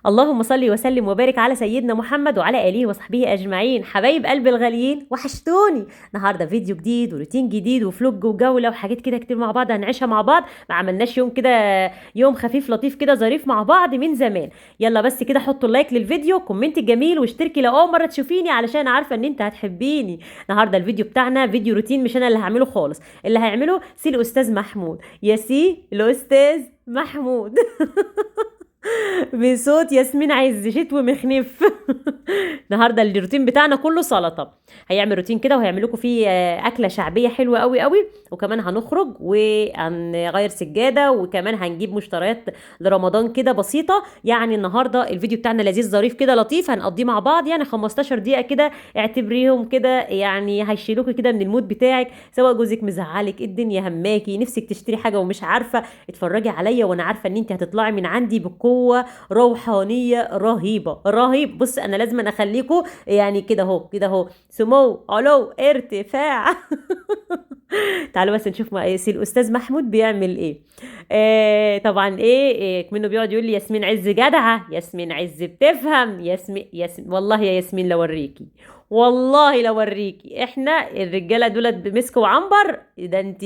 اللهم صل وسلم وبارك على سيدنا محمد وعلى آله وصحبه أجمعين. حبايب قلبي الغاليين، وحشتوني. النهارده فيديو جديد وروتين جديد وفلوج وجولة وحاجات كده كتير مع بعض هنعيشها مع بعض. ما عملناش يوم كده، يوم خفيف لطيف كده ظريف مع بعض من زمان. يلا بس كده حطوا اللايك للفيديو، كومنت جميل، واشتركي لو اول مره تشوفيني علشان عارفه ان انت هتحبيني. النهارده الفيديو بتاعنا فيديو روتين، مش انا اللي هعمله خالص، اللي هيعمله سي الاستاذ محمود. يا سي الاستاذ محمود بصوت ياسمين عز شتوي مخنف. النهارده الروتين بتاعنا كله سلطه. هيعمل روتين كده وهيعمل لكم فيه اكله شعبيه حلوه قوي قوي، وكمان هنخرج وهنغير سجاده، وكمان هنجيب مشتريات لرمضان كده بسيطه. يعني النهارده الفيديو بتاعنا لذيذ ظريف كده لطيف، هنقضيه مع بعض يعني 15 دقيقه كده، اعتبريهم كده يعني هيشيلوكي كده من المود بتاعك. سواء جوزك مزعلك، الدنيا هماكي، نفسك تشتري حاجه ومش عارفه، اتفرجي عليا وانا عارفه ان انت هتطلعي من عندي بقوه روحانيه رهيبه رهيب. بص انا لازم اخليكم يعني كده اهو كده اهو، سمو علو ارتفاع. تعالوا بس نشوف الاستاذ محمود بيعمل ايه. طبعا منه بيقعد يقول لي ياسمين عز جدعه، ياسمين عز بتفهم، ياسمين والله يا ياسمين لو اوريكي، والله لو اوريكي. احنا الرجاله دولت مسك وعنبر، ده انت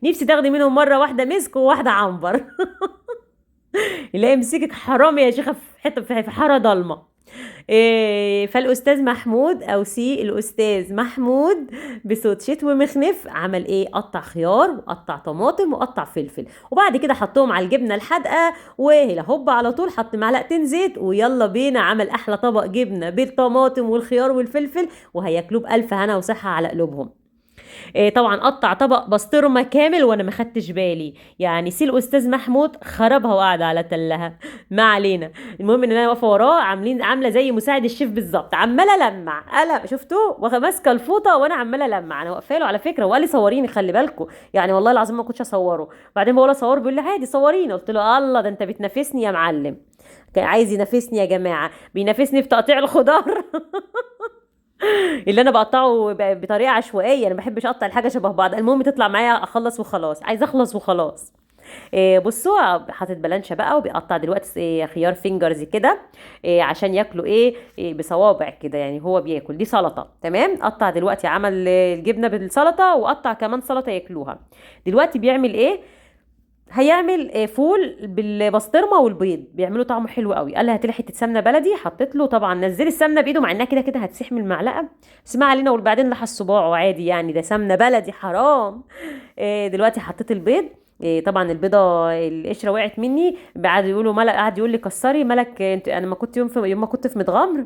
نفسي تاخدي منهم مره واحده مسك وواحده عنبر. لا يمسكك حرام يا شيخه في حته في حاره ضلمه. فالاستاذ محمود او سي الاستاذ محمود بصوت شتوي مخنف عمل ايه؟ قطع خيار وقطع طماطم وقطع فلفل، وبعد كده حطهم على الجبنه الحادقه، وهلا هوب على طول حط معلقتين زيت ويلا بينا. عمل احلى طبق جبنه بالطماطم والخيار والفلفل، وهياكلوه بالف هنا وصحه على قلوبهم. طبعا قطع طبق بسطرمه كامل وانا ما خدتش بالي. يعني سي الاستاذ محمود خربها وقعد على تلها. ما علينا. المهم ان انا واقفه وراه عامله زي مساعد الشيف بالظبط، عماله المع انا شفتوه ماسكه الفوطه وانا عماله المع. انا واقفه له على فكره، وقال لي صوريني خلي بالكم. يعني والله العظيم ما كنتش اصوره. بعدين بقول له صور، بيقول لي عادي صوريني. قلت له الله ده انت بتنافسني يا معلم. كان عايز ينافسني يا جماعه، بينافسني في تقطيع الخضار. اللي انا بقطعه بطريقه عشوائيه، انا ما بحبش اقطع الحاجه شبه بعض، المهم تطلع معايا اخلص وخلاص، عايزه اخلص وخلاص. بصوا حاطط بلانشا بقى، وبيقطع دلوقتي خيار فينجرز كده، عشان ياكلوا بصوابع كده. يعني هو بياكل دي سلطه تمام. قطع دلوقتي، عمل الجبنه بالسلطه وقطع كمان سلطه ياكلوها. دلوقتي بيعمل ايه؟ هيعمل فول بالبسطرمه والبيض، بيعملوا طعمه حلو قوي. قال لي هات لي حته سمنه بلدي، حطيت له طبعا نزلي السمنه بايده مع انها كده كده هتسيح من المعلقه، بس ما علينا. وبعدين لحس صباعه عادي، يعني ده سمنه بلدي حرام. دلوقتي حطيت البيض. طبعا البيضه القشره وقعت مني، قعد يقولوا ملك، قعد يقول لي كسري ملك انت. انا ما كنت يوم ما كنت في متغمر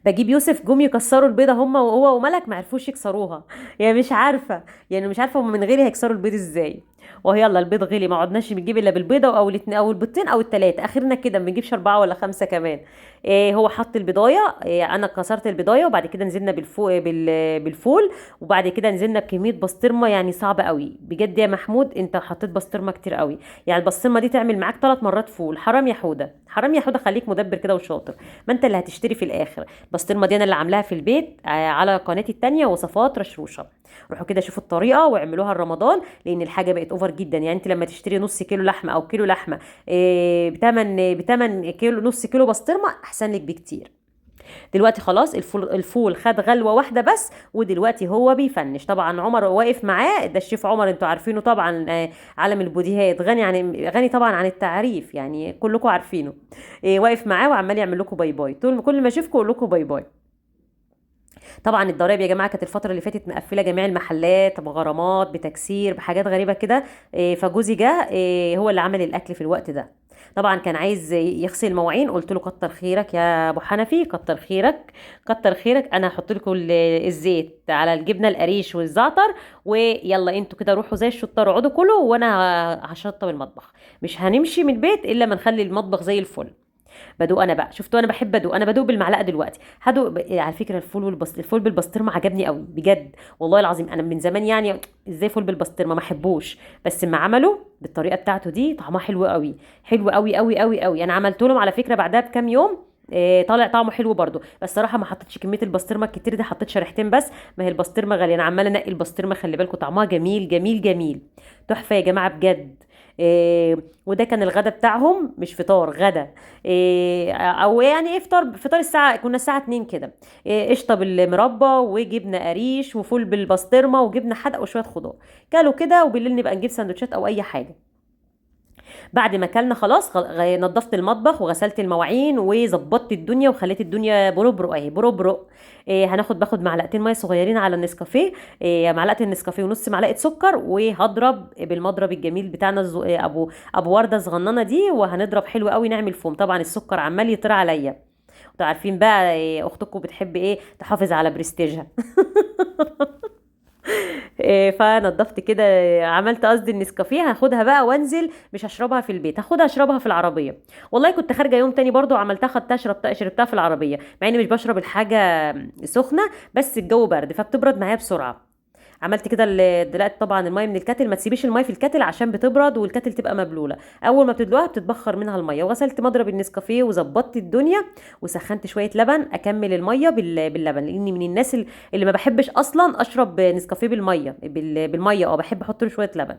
بجيب يوسف، جم يكسروا البيضه هما وهو وملك، ما عرفوش يكسروها. يعني مش عارفه، يعني مش عارفه هم من غيري هيكسروا البيض ازاي. ويلا البيض غلي، ما عدناش بنجيب الا بالبيضه او الاتنين او البيضتين او التلاته، اخرنا كده ما بنجيبش 4 ولا 5 كمان. هو حط البضايه، انا كسرت البضايه، وبعد كده نزلنا بالفول، وبعد كده نزلنا بكميه بسطرمه يعني صعبه قوي بجد يا محمود. انت حطيت بسطرمه كتير قوي، يعني البسطرمه دي تعمل معاك 3 مرات فول. حرام يا حوده، حرام يا حوده، خليك مدبر كده وشاطر، ما انت اللي هتشتري في الاخر. البسطرمه دي انا اللي عاملاها في البيت على قناتي التانية، وصفات رشروشه. روحوا كده شوفوا الطريقه واعملوها رمضان، لان الحاجه بقت اوفر جدا. يعني انت لما تشتري نص كيلو لحمه او كيلو لحمه بتمن كيلو، نص كيلو بسطرمه احسن لك بكتير. دلوقتي خلاص الفول خد غلوه واحده بس، ودلوقتي هو بيفنش. طبعا عمر واقف معاه، ده الشيف عمر انتوا عارفينه طبعا، عالم البوديهات، غني طبعا عن التعريف، يعني كلكم عارفينه. واقف معاه وعمال يعمل لكم باي باي، طول كل ما اشوفكم اقول لكم باي باي. طبعا الضرايب يا جماعه كانت الفتره اللي فاتت مقفله جميع المحلات بغرامات بتكسير بحاجات غريبه كده. فجوزي جه هو اللي عمل الاكل في الوقت ده. طبعا كان عايز يغسل المواعين، قلت له كتر خيرك يا ابو حنفي، كتر خيرك كتر خيرك. انا هحط لكم الزيت على الجبنه القريش والزعتر، ويلا انتوا كده روحوا زي الشطار اقعدوا كلوا، وانا هشطب المطبخ. مش هنمشي من البيت الا ما نخلي المطبخ زي الفل. بدوق انا بقى، شفتوا انا بحب ادوق، انا بدوق بالمعلقه دلوقتي. هدوق على فكره الفول بالبسطرمه عجبني قوي بجد، والله العظيم. انا من زمان يعني ازاي فول بالبسطرمه ما احبوش، بس ما عمله بالطريقه بتاعته دي طعمها حلو قوي، حلو قوي قوي قوي قوي. انا عملت لهم على فكره بعدها بكام يوم، طالع طعمه حلو برضو. بس صراحه ما حطيتش كميه البسطرمه الكتير دي، حطيت شريحتين بس. ما هي البسطرمه غاليه، انا عماله انقي البسطرمه، خلي بالكم طعمها جميل جميل جميل، تحفه يا جماعه بجد. وده كان الغدا بتاعهم، مش فطار، غدا. او يعني ايه، فطار الساعه، كنا الساعه 2 كده. قشطه بالمربى وجبنه قريش وفول بالبسطرمه وجبنه حدق وشويه خضار. كلوا كده، وبالليل نبقى نجيب سندوتشات او اي حاجه. بعد ما اكلنا خلاص، نظفت المطبخ وغسلت المواعين وظبطت الدنيا وخليت الدنيا بربرق اهي بربرق. باخد معلقتين ميه صغيرين على النسكافيه. معلقه النسكافيه ونص معلقه سكر، وهضرب بالمضرب الجميل بتاعنا ابو ورده صغننه دي، وهنضرب حلو قوي نعمل فوم. طبعا السكر عمال يطير عليا. انتوا عارفين بقى اختكم بتحب ايه تحافظ على برستيجها. فنضفت كده. عملت قصدي النسكافيه، هاخدها بقى وانزل، مش هشربها في البيت، هاخدها اشربها في العربيه. والله كنت خارجه يوم تاني برضو عملتها، خدتها شربتها في العربيه، مع اني مش بشرب الحاجه سخنه، بس الجو برد فبتبرد معايا بسرعه. عملت كده دلقت طبعا الميه من الكاتل، ما تسيبيش الميه في الكاتل عشان بتبرد والكاتل تبقى مبلوله. اول ما بتدلوها بتتبخر منها الميه. وغسلت مضرب النسكافيه وظبطت الدنيا، وسخنت شويه لبن، اكمل الميه باللبن، لاني من الناس اللي ما بحبش اصلا اشرب نسكافيه بالميه. بحب احط له شويه لبن.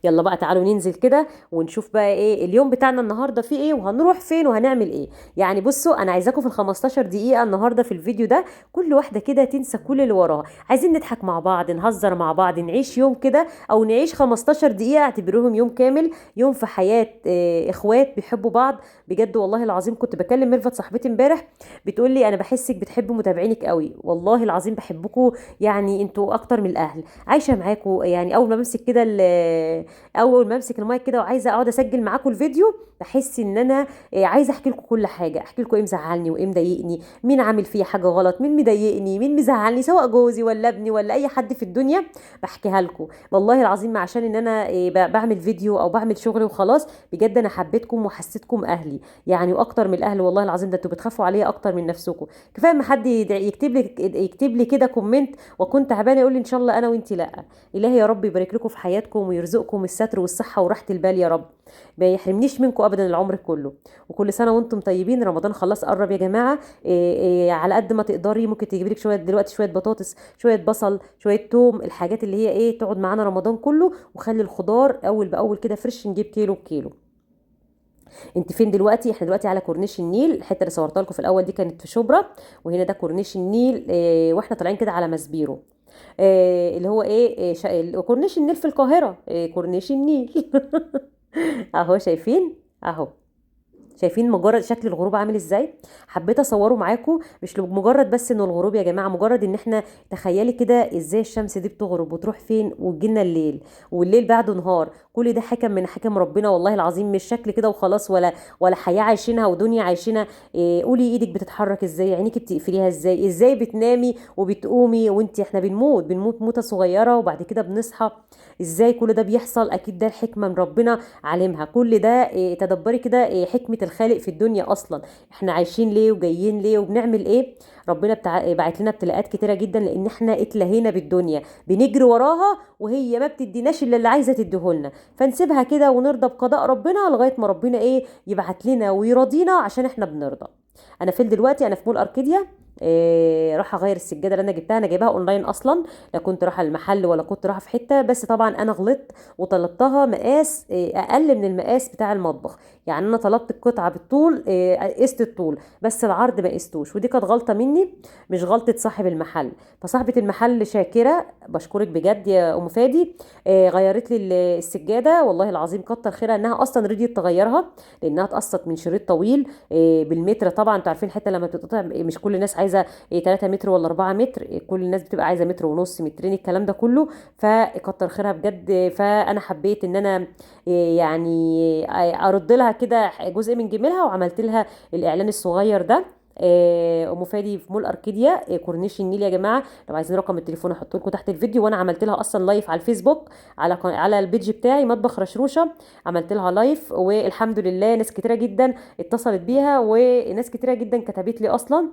يلا بقى تعالوا ننزل كده ونشوف بقى ايه اليوم بتاعنا النهارده فيه ايه، وهنروح فين وهنعمل ايه. يعني بصوا، انا عايزاكم في ال 15 دقيقه النهارده في الفيديو ده كل واحده كده تنسى كل اللي وراها. عايزين نضحك مع بعض، نهزر مع بعض، نعيش يوم كده، او نعيش 15 دقيقه اعتبروهم يوم كامل، يوم في حياه اخوات بيحبوا بعض. بجد والله العظيم كنت بكلم ميرفت صاحبتي امبارح، بتقول لي انا بحسك بتحب متابعينك قوي. والله العظيم بحبكم، يعني انتوا اكتر من الاهل. عايشه معاكم، يعني اول ما بمسك كده اول ما امسك المايك كده وعايزه اقعد اسجل معاكم الفيديو، بحس ان انا عايزه احكي لكم كل حاجه، احكي لكم ايه مزعلني وايه مضايقني، مين عامل فيا حاجه غلط، مين مضايقني، مين مزعلني، سواء جوزي ولا ابني ولا اي حد في الدنيا، بحكيها لكم. والله العظيم ما عشان ان انا بعمل فيديو او بعمل شغلي وخلاص، بجد انا حبيتكم وحسيتكم اهلي، يعني واكتر من الاهل. والله العظيم ده انتوا بتخافوا عليا اكتر من نفسكم. كفايه ما حد يكتب لي كده كومنت وكنت تعبانه يقول لي ان شاء الله انا وانتي لا. الهي يا رب يبارك لكم في حياتكم ويرزقكم الستر والصحه وراحه البال يا رب، ما يحرمنيش منكم ابدا العمر كله. وكل سنه وانتم طيبين. رمضان خلاص قرب يا جماعه. على قد ما تقدري ممكن تجيبي لك شويه دلوقتي، شويه بطاطس، شويه بصل، شويه توم، الحاجات اللي هي تقعد معانا رمضان كله. وخلي الخضار اول باول كده فريش، نجيب كيلو بكيلو. انت فين دلوقتي؟ احنا دلوقتي على كورنيش النيل. الحته اللي صورتها لكم في الاول دي كانت في شبرا، وهنا ده كورنيش النيل. واحنا طالعين كده على مسبيرو. اللي هو كورنيش النيل في القاهرة، كورنيش النيل. اهو شايفين، اهو شايفين مجرد شكل الغروب عامل ازاي. حبيت اصوره معاكم، مش مجرد بس انه الغروب يا جماعه، مجرد ان احنا تخيلي كده ازاي الشمس دي بتغرب وتروح فين وتجينا الليل، والليل بعده نهار. كل ده حكم من حكم ربنا والله العظيم، مش شكل كده وخلاص، ولا حياه عايشينها ودنيا عايشينها. قولي ايدك بتتحرك ازاي، عينيك بتقفليها ازاي، ازاي بتنامي وبتقومي وانت، احنا بنموت موته صغيره وبعد كده بنصحى. ازاي كل ده بيحصل؟ اكيد ده الحكمه من ربنا عالمها. كل ده تدبري كده حكمه الخالق في الدنيا اصلا. احنا عايشين ليه وجايين ليه وبنعمل ايه؟ ربنا بعت لنا ابتلاءات كتيره جدا، لان احنا اتلهينا بالدنيا، بنجري وراها وهي ما بتديناش الا اللي عايزه تديهولنا. فنسيبها كده ونرضى بقضاء ربنا لغايه ما ربنا يبعت لنا ويرضينا، عشان احنا بنرضى. انا فين دلوقتي؟ انا في مول اركيديا. راح اغير السجاده اللي انا جبتها، انا جايباها اونلاين اصلا، لا كنت رايحه المحل ولا كنت رايحه في حته. بس طبعا انا غلطت وطلبتها مقاس اقل من المقاس بتاع المطبخ. يعني انا طلبت القطعه بالطول، قست الطول بس العرض ما قستوش، ودي كانت غلطه مني مش غلطه صاحب المحل. فصاحبه المحل شاكره، بشكرك بجد يا ام فادي. غيرت لي السجاده، والله العظيم كتر خيرها انها اصلا رضيت تغيرها، لانها اتقسط من شريط طويل بالمتر. طبعا انتوا عارفين الحته لما بتتقطع مش كل الناس عايزه 3 متر ولا 4 متر، كل الناس بتبقى عايزه متر ونص، مترين، الكلام ده كله. فكتر خيرها بجد. فانا حبيت ان انا يعني ارد لها كده جزء من جميلها، وعملت لها الاعلان الصغير ده. ام فادي في مول اركيديا، كورنيش النيل يا جماعه. لو عايزين رقم التليفون احطه لكم تحت الفيديو. وانا عملت لها اصلا لايف على الفيسبوك، على البيج بتاعي مطبخ رشروشه. عملت لها لايف، والحمد لله ناس كتيره جدا اتصلت بيها، وناس كتيره جدا كتبت لي اصلا.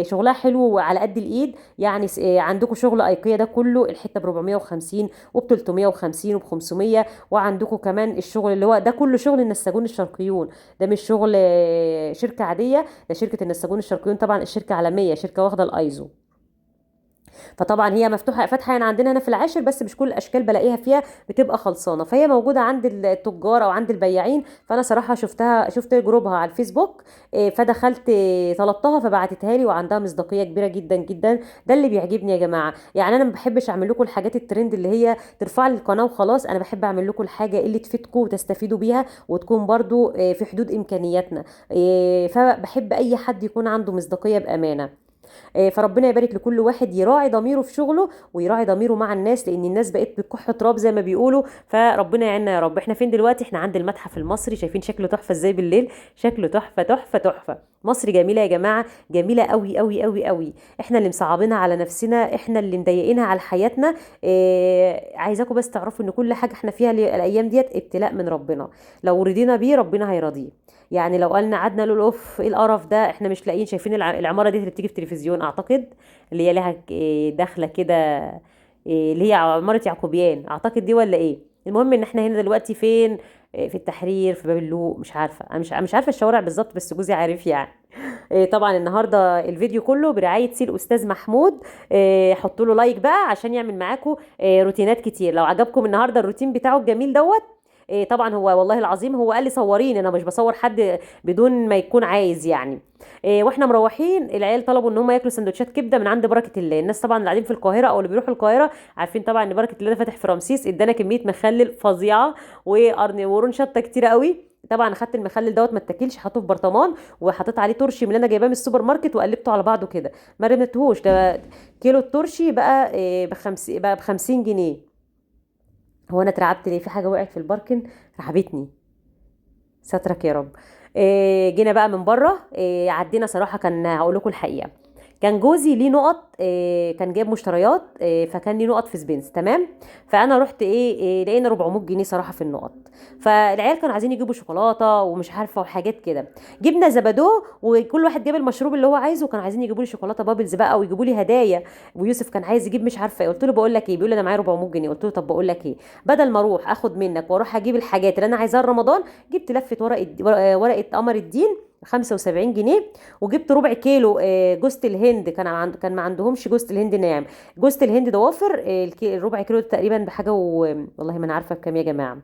شغلها حلو وعلى قد الايد. يعني عندكم شغل ايكيا ده كله الحته ب 450 وب 350 وب 500. وعندكم كمان الشغل اللي هو ده كله شغل النساجون الشرقيون. ده مش شغل شركه عاديه، ده شركه النساجون الشرقيون. طبعا الشركه عالميه، شركه واخده الايزو. فطبعا هي مفتوحه فاتحه يعني عندنا هنا في العاشر، بس مش كل الاشكال بلاقيها فيها بتبقى خلصانه، فهي موجوده عند التجار او عند البياعين. فانا صراحه شفت جروبها على الفيسبوك، فدخلت طلبتها فبعتتها لي، وعندها مصداقيه كبيره جدا جدا. ده اللي بيعجبني يا جماعه. يعني انا ما بحبش اعمل لكم الحاجات الترند اللي هي ترفع لي القناه وخلاص. انا بحب اعمل لكم الحاجه اللي تفيدكم وتستفيدوا بيها، وتكون برضو في حدود امكانياتنا. فبحب اي حد يكون عنده مصداقيه بامانه. فربنا يبارك لكل واحد يراعي ضميره في شغله ويراعي ضميره مع الناس، لان الناس بقت بتكح تراب زي ما بيقولوا. فربنا يعيننا يا رب. احنا فين دلوقتي؟ احنا عند المتحف المصري. شايفين شكله تحفه ازاي بالليل؟ شكله تحفه تحفه تحفه. مصر جميله يا جماعه، جميله قوي قوي قوي قوي. احنا اللي مصعبينها على نفسنا، احنا اللي مضايقينها على حياتنا. عايزاكم بس تعرفوا ان كل حاجه احنا فيها الايام ديت ابتلاء من ربنا. لو رضينا بيه ربنا هيرضيه. يعني لو قعدنا نقول اوف ايه القرف ده، احنا مش لاقيين. شايفين العماره دي اللي بتيجي في التلفزيون اعتقد، اللي هي لها داخله كده، اللي هي عماره يعقوبيان اعتقد دي ولا ايه؟ المهم ان احنا هنا دلوقتي فين؟ في التحرير، في باب اللوق، مش عارفه. انا مش عارفه الشوارع بالظبط، بس جوزي عارف يعني. طبعا النهارده الفيديو كله برعايه سي الاستاذ محمود. حطوا له لايك بقى عشان يعمل معاكم روتينات كتير. لو عجبكم النهارده الروتين بتاعه الجميل دوت. طبعا هو والله العظيم هو قال لي صوريني، انا مش بصور حد بدون ما يكون عايز يعني. واحنا مروحين العيال طلبوا ان هم ياكلوا سندوتشات كبده من عند بركه الله. الناس طبعا اللي قاعدين في القاهره او اللي بيروحوا القاهره عارفين طبعا ان بركه الله ده فاتح في رمسيس. ادانا كميه مخلل فظيعه وقرن ورون شطه كتيره قوي. طبعا اخدت المخلل دوت ما اتاكلش، حطه في برطمان وحطيت عليه ترشي من اللي انا جايباه من السوبر ماركت وقلبته على بعضه كده. ما رميتهوش. ده كيلو الترشي بقى ب 50 جنيه. هو انا اترعبت ليه؟ في حاجه وقعت في الباركن رعبتني. سترك يا رب. جينا بقى من بره. عدينا صراحه. كان هقول لكم الحقيقه، كان جوزي ليه نقط. كان جايب مشتريات. فكان ليه نقط في سبينس تمام. فانا رحت لقينا 400 جنيه صراحه في النقط. فالعيال كانوا عايزين يجيبوا شوكولاته ومش عارفه وحاجات كده. جبنا زبادو وكل واحد جاب المشروب اللي هو عايزه، وكانوا عايزين يجيبوا لي شوكولاته بابلز بقى ويجيبوا لي هدايا. ويوسف كان عايز يجيب مش عارفه ايه. قلت له بقول لك ايه؟ بيقول لي انا معايا 400 جنيه. قلت له طب بقول لك ايه، بدل ما اروح اخد منك واروح اجيب الحاجات اللي انا عايزاها رمضان، جبت لفه ورقه قمر الدين 75 جنيه. وجبت ربع كيلو جوزة الهند. كان ما عندهمش جوزة الهند ناعم. جوزة الهند ضوافر. الربع كيلو تقريبا بحاجه والله ما انا عارفه بكام يا جماعه.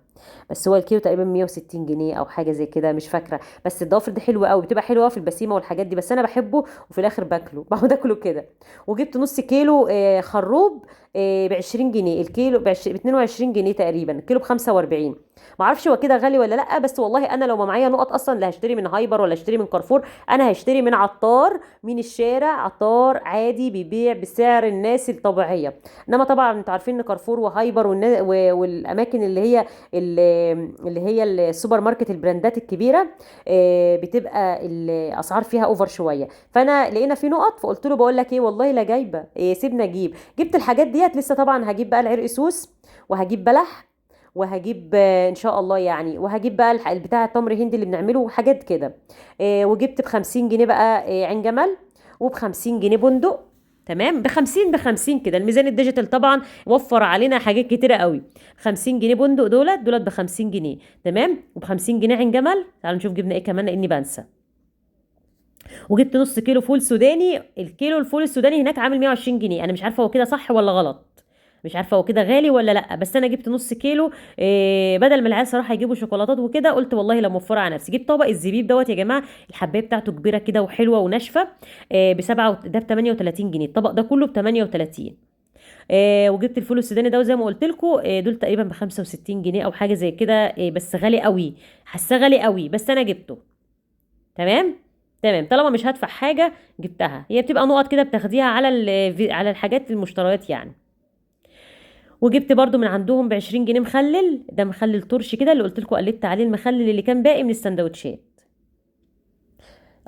بس هو الكيلو تقريبا 160 جنيه او حاجه زي كده مش فاكره. بس الضوافر دي حلوه قوي، بتبقى حلوه في البسيمه والحاجات دي، بس انا بحبه وفي الاخر باكله بقعد اكله كده. وجبت نص كيلو خروب ب 20 جنيه. الكيلو ب 22 جنيه تقريبا. الكيلو ب 45. ما اعرفش هو كده غالي ولا لا، بس والله انا لو ما معايا نقط اصلا لا هشتري من هايبر ولا هشتري من كارفور. انا هشتري من عطار من الشارع، عطار عادي بيبيع بسعر الناس الطبيعيه. انما طبعا انتوا عارفين ان كارفور وهايبر والاماكن اللي هي السوبر ماركت البراندات الكبيره بتبقى الاسعار فيها اوفر شويه. فانا لقينا في نقط فقلت له بقول لك ايه والله لا جايبه سيبنا اجيب. جبت الحاجات ديت. لسه طبعا هجيب بقى العرق سوس، وهجيب بلح، وهجيب ان شاء الله يعني، وهجيب بقى البتاع التمر هندي اللي بنعمله وحاجات كده. وجبت ب 50 جنيه بقى عين جمل، وب 50 جنيه بندق. تمام. ب50 كده. الميزان الديجيتال طبعا وفر علينا حاجات كتيره قوي. 50 جنيه بندق دولت ب 50 جنيه. تمام. وب 50 جنيه عين جمل. تعالوا نشوف جبنا ايه كمان لاني بنسى. وجبت نص كيلو فول سوداني. الكيلو الفول السوداني هناك عامل 120 جنيه. انا مش عارفه هو كده صح ولا غلط. مش عارفه هو كده غالي ولا لا، بس انا جبت نص كيلو. بدل ما العيال صراحه يجيبوا شوكولاتات وكده قلت والله لا موفره على نفسي. جبت طبق الزبيب دوت يا جماعه. الحبايه بتاعته كبيره كده وحلوه وناشفه. بسبعة ده ب 38 جنيه. الطبق ده كله ب 38. وجبت الفول السوداني ده وزي ما قلت لكم دول تقريبا ب 65 جنيه او حاجه زي كده. بس غالي قوي. حاساه غالي قوي بس انا جبته. تمام. تمام. طالما مش هدفع حاجه جبتها. هي بتبقى نقط كده بتاخديها على الحاجات المشتريات يعني. وجبت برضو من عندهم ب 20 جنيه مخلل. ده مخلل ترشي كده اللي قلت لكم قلبت عليه المخلل اللي كان باقي من السندوتشات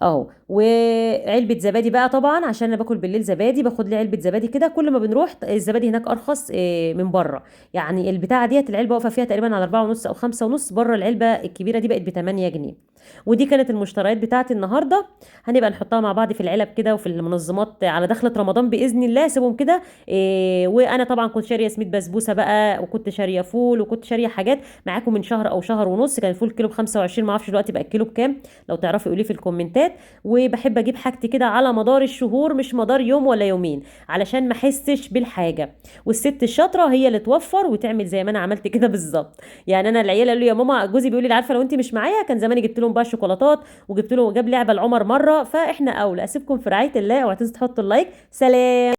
اهو. وعلبه زبادي بقى طبعا عشان انا باكل بالليل زبادي. باخد لي علبه زبادي كده. كل ما بنروح الزبادي هناك ارخص من بره. يعني البتاعه ديت العلبه واقفه فيها تقريبا على 4 ونص او 5 ونص. بره العلبه الكبيره دي بقت ب 8 جنيه. ودي كانت المشتريات بتاعتي النهارده. هنبقى نحطها مع بعض في العلب كده وفي المنظمات على دخلة رمضان باذن الله، اسيبهم كده. وانا طبعا كنت شاريه سميد بسبوسه بقى، وكنت شاريه فول، وكنت شاريه حاجات معاكم من شهر او شهر ونص. كان الفول كيلو ب 25، ما اعرفش دلوقتي بقى الكيلو بكام، لو تعرفي قولي في الكومنتات. وبحب اجيب حاجتي كده على مدار الشهور، مش مدار يوم ولا يومين، علشان ما احسش بالحاجه. والست الشاطره هي اللي توفر وتعمل زي ما انا عملت كده بالظبط. يعني انا العيال قالوا لي يا ماما، جوزي بيقول لي عارفه لو انت مش معايا كان زماني جبت لهم بقى شوكولاتات، وجبت له جاب لعبه لعمر مره. فاحنا اولى. اسيبكم في رعايه الله، اوعوا تنسوا تحطوا اللايك. سلام.